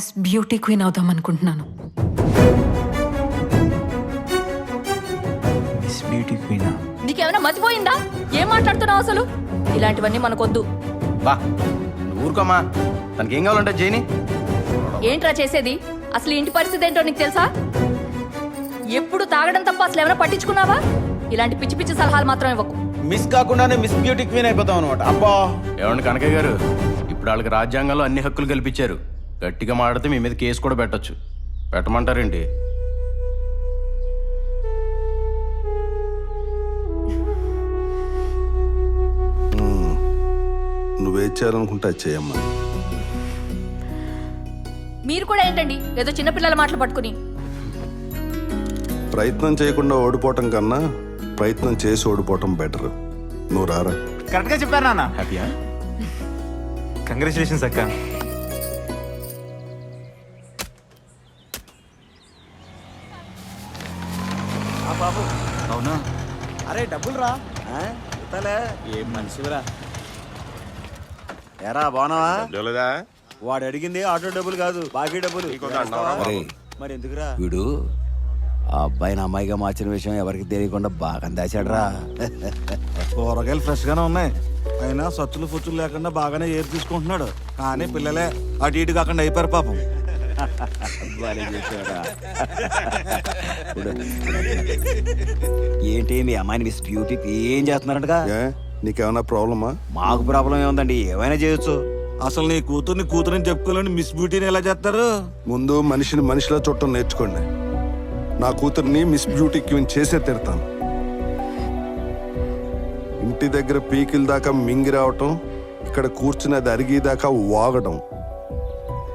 Miss beauty queen అవుదాం అనుకుంటున్నాను. Miss beauty Kwena? నీకేమైనా మతిపోయిందా? ఏం మాట్లాడుతున్నావు అసలు? ఇలాంటివన్నీ మనకొద్దు. బా నువ్వు ఊరుకోమా, తనకేం కావాలంటే జైని. ఏంట్రా చేసేది? అసలు ఇంటి పరిస్థితి ఏంటో నీకు తెలుసా? ఎప్పుడు తాగడం తప్ప అసలు ఏమైనా పట్టించుకున్నావా? ఇలాంటి పిచ్చి పిచ్చి సలహాలు మాత్రం ఇవ్వకు. మిస్ కాకుండానే మిస్ బ్యూటీ క్వీన్ అయిపోతాం అనమాట. అబ్బా ఏమండి కనకయ్య గారు, ఇప్పుడు వాళ్ళకి రాజ్యాంగంలో అన్ని హక్కులు కల్పించారు. గట్టిగా మాడితే మీ మీద కేసు కూడా పెట్టొచ్చు. పెట్టమంటారేంటి? నువ్వే చేయాలనుకుంటే అది చేయమ్మా. మీరు కూడా ఏంటండి ఏదో చిన్నపిల్లల మాటలు పట్టుకుని? ప్రయత్నం చేయకుండా ఓడిపోవటం కన్నా ప్రయత్నం చేసి ఓడిపోవటం బెటర్. నువ్వు రారా. కరెక్ట్ గా చెప్పారు నాన్న. హ్యాపీయా? కంగ్రాచులేషన్స్ అక్క. బాబు అవునా? అరే డబ్బులు రా. ఏం మనిషిరా. ఎరా బాగున్నావా? లేదా వాడు అడిగింది ఆటో డబ్బులు కాదు, బాకీ డబ్బులు. అరే, మరి ఎందుకురా? వీడు ఆ అబ్బాయిని అమ్మాయిగా మార్చిన విషయం ఎవరికి తెలియకుండా బాగా దాచాడురా. కూరగాయలు ఫ్రెష్ గానే ఉన్నాయి, అయినా సచ్చులు ఫుచ్చులు లేకుండా బాగానే ఏరు తీసుకుంటున్నాడు. కానీ పిల్లలే అటు ఇటు కాకుండా అయిపోయారు పాపం. బాగానే చేశాడురా. ఏంటి మీ అమ్మాయిని మిస్ బ్యూటీ ఏం చేస్తున్నారంటగా? ఏ నీకేమైనా ప్రాబ్లమా? మాకు ప్రాబ్లం ఏముందండి, ఏమైనా చేయొచ్చు. అసలు నీ కూతురుని చెప్పుకోలేని మిస్ బ్యూటీని ఎలా చేస్తారు? ముందు మనిషిని మనిషిలా చూడటం నేర్చుకోండి. నా కూతుర్ని మిస్ బ్యూటీ క్వీన్ చేసే తిడతాను. ఇంటి దగ్గర పీకిల దాకా మింగి రావటం, ఇక్కడ కూర్చుని అది అరిగేదాకా వాగడం.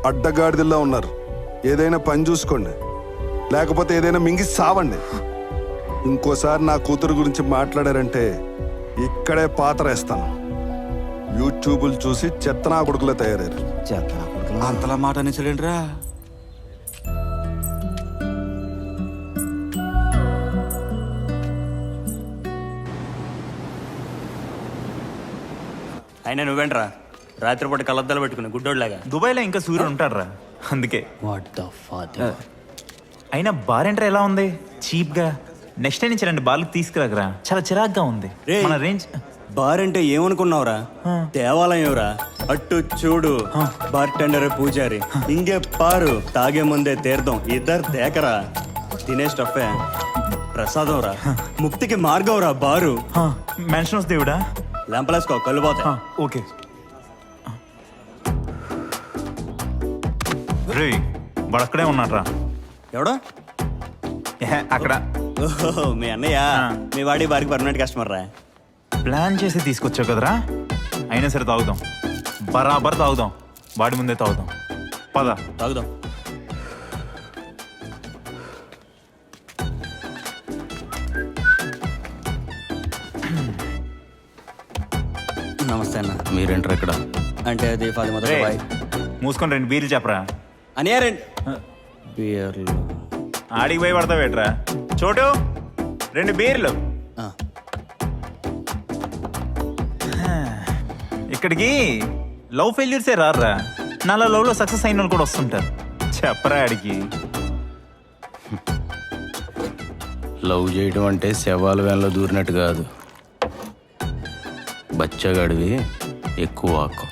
అడ్డగాడిదల్లా ఉన్నారు. ఏదైనా పని చూసుకోండి, లేకపోతే ఏదైనా మింగి సావండి. ఇంకోసారి నా కూతురు గురించి మాట్లాడారంటే ఇక్కడే పాత్ర వేస్తాను. యూట్యూబులు చూసి చెత్తనా కొడుకులే తయారయ్యారు. అంతలా మాట అనేసాడేంట్రా? అయినా నువ్వేంట్రా రాత్రిపూట కళ్ళద్దాలు పెట్టుకుని గుడ్డోడ్లాగా? దుబాయ్లో ఇంకా సూర్యుడు ఉంటాడురా, అందుకే. What the father. అయినా బార్ ఎంటర్ ఎలా ఉంది? చీప్ గా. నెక్స్ట్ టైం నుంచి 2 బార్లు తీసుకురాగరా, చాలా చిరాగ్గా ఉంది. రేయ్. మన రేంజ్. బార్ అంటే ఏమనుకున్నావురా? దేవాలయంరా. అట్టు చూడు, బార్ టెండర్ పూజారి, ఇంగే పారు, తాగే ముందే తీర్థం, ఇద్దరు తేకరా. తినే స్టఫే ప్రసాదం రా, ముక్తికి మార్గం రా బారు. మెన్షన్ వస్తే దేవుడా. లెంపలేసుకో, కళ్ళు పోతా. ఓకే. రే వాడు అక్కడే ఉన్నాడ్రా. ఎవడో? అక్కడ ఓహో మీ అన్నయ్య. మీ వాడి బారికి పర్మనెంట్ కస్టమర్ రా. ప్లాన్ చేసి తీసుకొచ్చావు కదరా. అయినా సరే తాగుదాం, బరాబర్ తాగుదాం. వాడి ముందే తాగుదాం. పద తాగుదాం. నమస్తే అన్న. మీరేంటారు ఇక్కడ? అంటే అది ఫాతిమా రేయ్, బాయ్. మూసుకొని 2 బీర్లు చెప్పరా. అనియా రండి. బియర్లు ఆడికి పోయి పడతావేట్రా. చోటు 2 బీర్లు. ఇక్కడికి లవ్ ఫెయిల్యూర్సే రారా, నాలా లవ్ లో సక్సెస్ అయిన వాళ్ళు కూడా వస్తుంటారు. చెప్పరా ఆడికి. లవ్ చేయడం అంటే శవాల వేన్లో దూరినట్టు కాదు. బచ్చగాడివి ఎక్కువ ఆకు.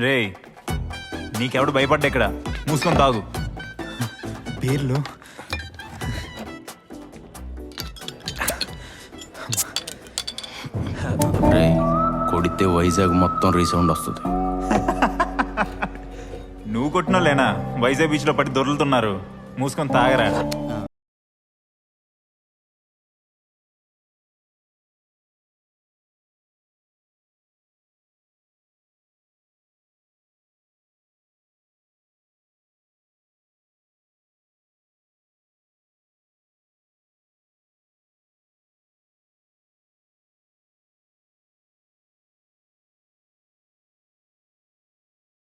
రే నీకెవడు భయపడ్డా ఇక్కడ. మూసుకొని తాగు బీర్లు. రే కొడితే వైజాగ్ మొత్తం రీసౌండ్ వస్తుంది. నువ్వు కొట్టినోళ్ళేనా వైజాగ్ బీచ్ లో పడి దొర్లుతున్నారు. మూసుకొని తాగరా.